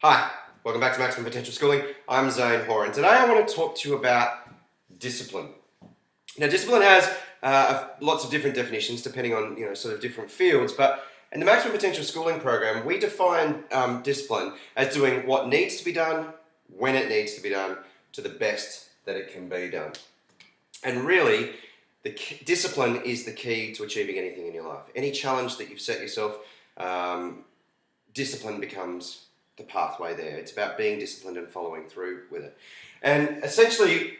Hi, welcome back to Maximum Potential Schooling. I'm Zane Horan. Today I want to talk to you about discipline. Now, discipline has lots of different definitions depending on sort of different fields, but in the Maximum Potential Schooling program, we define discipline as doing what needs to be done, when it needs to be done, to the best that it can be done. And really, discipline is the key to achieving anything in your life. Any challenge that you've set yourself, discipline becomes the pathway there. It's about being disciplined and following through with it. And essentially,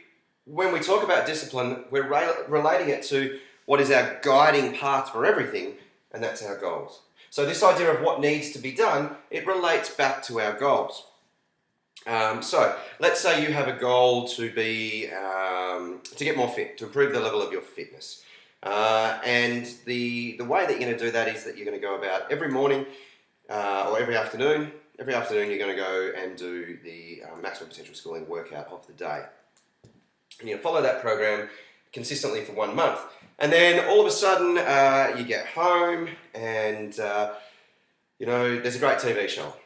when we talk about discipline, we're relating it to what is our guiding path for everything, and that's our goals. So this idea of what needs to be done, it relates back to our goals. So let's say you have a goal to be to get more fit, to improve the level of your fitness. And the way that you're going to do that is that you're going to go about every morning or every afternoon. Every afternoon you're going to go and do the Maximum Potential Schooling workout of the day. And you follow that program consistently for 1 month. And then all of a sudden you get home and there's a great TV show.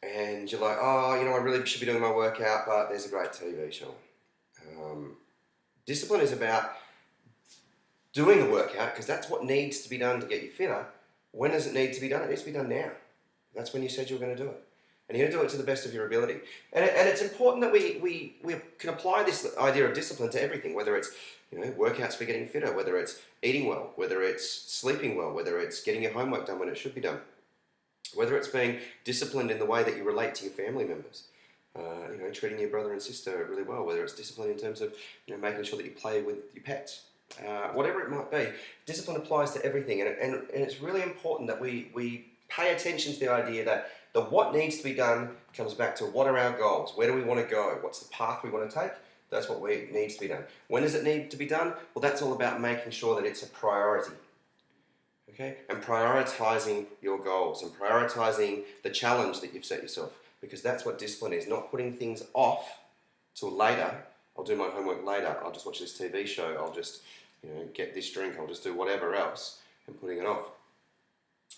And you're like, I really should be doing my workout, but there's a great TV show. Discipline is about doing the workout because that's what needs to be done to get you fitter. When does it need to be done? It needs to be done now. That's when you said you were going to do it. And you're going to do it to the best of your ability. And it's important that we can apply this idea of discipline to everything, whether it's workouts for getting fitter, whether it's eating well, whether it's sleeping well, whether it's getting your homework done when it should be done, whether it's being disciplined in the way that you relate to your family members, treating your brother and sister really well, whether it's discipline in terms of making sure that you play with your pets, whatever it might be. Discipline applies to everything, and it's really important that we pay attention to the idea that the what needs to be done comes back to what are our goals, where do we want to go, what's the path we want to take. That's what needs to be done. When does it need to be done? Well, that's all about making sure that it's a priority. Okay? And prioritizing your goals and prioritizing the challenge that you've set yourself, because that's what discipline is, not putting things off till later. I'll do my homework later, I'll just watch this TV show, I'll just get this drink, I'll just do whatever else, and putting it off.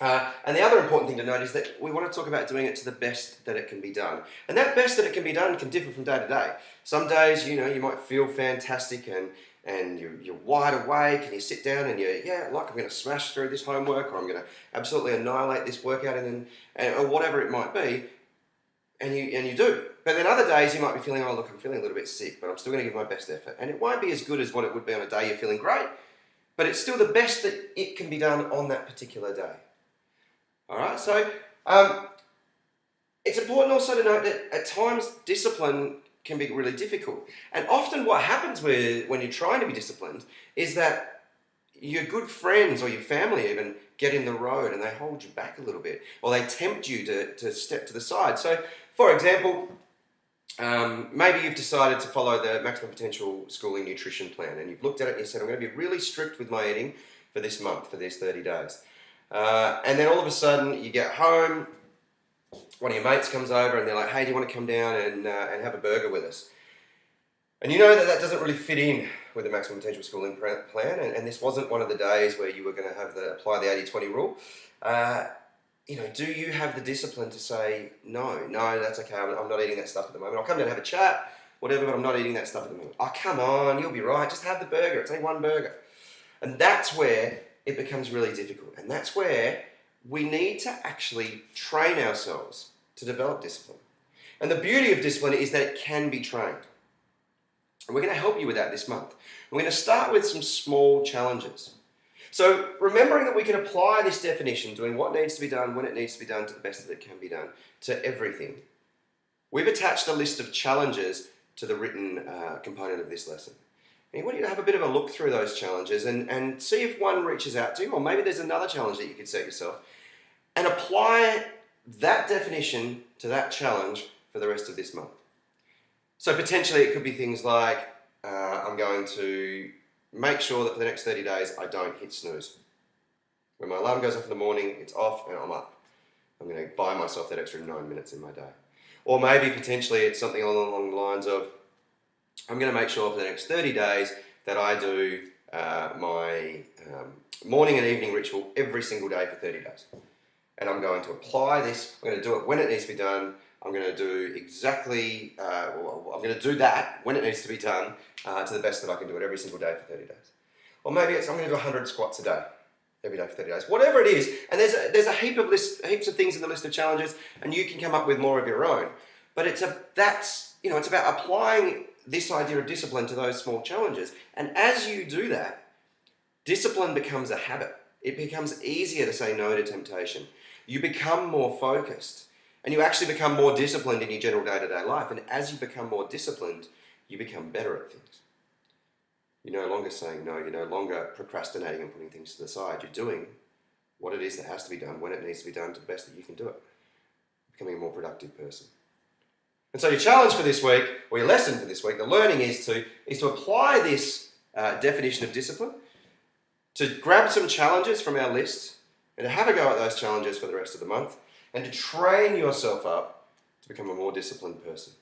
And the other important thing to note is that we want to talk about doing it to the best that it can be done. And that best that it can be done can differ from day to day. Some days, you might feel fantastic and you're wide awake and you sit down and I'm going to smash through this homework, or I'm going to absolutely annihilate this workout or whatever it might be, and you do. But then other days you might be feeling, I'm feeling a little bit sick, but I'm still going to give my best effort. And it won't be as good as what it would be on a day you're feeling great, but it's still the best that it can be done on that particular day. All right, so it's important also to note that at times discipline can be really difficult. And often what happens when you're trying to be disciplined is that your good friends or your family even get in the road and they hold you back a little bit, or they tempt you to step to the side. So, for example, maybe you've decided to follow the Maximum Potential Schooling nutrition plan, and you've looked at it and you said, I'm going to be really strict with my eating for this month, for these 30 days. And then all of a sudden you get home, one of your mates comes over and they're like, hey, do you want to come down and have a burger with us? And you know that doesn't really fit in with the Maximum Potential Schooling plan, and this wasn't one of the days where you were going to apply the 80-20 rule. Do you have the discipline to say, no, that's okay, I'm not eating that stuff at the moment. I'll come down and have a chat, whatever, but I'm not eating that stuff at the moment. Oh, come on, you'll be right, just have the burger, it's only one burger. And that's where it becomes really difficult. And that's where we need to actually train ourselves to develop discipline. And the beauty of discipline is that it can be trained. And we're going to help you with that this month. We're going to start with some small challenges. So remembering that we can apply this definition, doing what needs to be done, when it needs to be done, to the best that it can be done, to everything, we've attached a list of challenges to the written component of this lesson. And I want you to have a bit of a look through those challenges and see if one reaches out to you, or maybe there's another challenge that you could set yourself, and apply that definition to that challenge for the rest of this month. So potentially it could be things like, I'm going to make sure that for the next 30 days I don't hit snooze. When my alarm goes off in the morning, it's off and I'm up. I'm going to buy myself that extra 9 minutes in my day. Or maybe potentially it's something along the lines of, I'm going to make sure for the next 30 days that I do my morning and evening ritual every single day for 30 days. and I'm going to apply this. I'm going to do it when it needs to be done. I'm going to do exactly, I'm going to do that when it needs to be done to the best that I can do it every single day for 30 days. Or maybe I'm going to do 100 squats a day, every day for 30 days. Whatever it is, and there's a heaps of things in the list of challenges, and you can come up with more of your own. But it's about applying this idea of discipline to those small challenges. And as you do that, discipline becomes a habit. It becomes easier to say no to temptation. You become more focused, and you actually become more disciplined in your general day-to-day life. And as you become more disciplined, you become better at things. You're no longer saying no. You're no longer procrastinating and putting things to the side. You're doing what it is that has to be done when it needs to be done to the best that you can do it. Becoming a more productive person. And so your challenge for this week, or your lesson for this week, the learning is to apply this definition of discipline, to grab some challenges from our list, and to have a go at those challenges for the rest of the month, and to train yourself up to become a more disciplined person.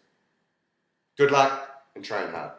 Good luck and train hard.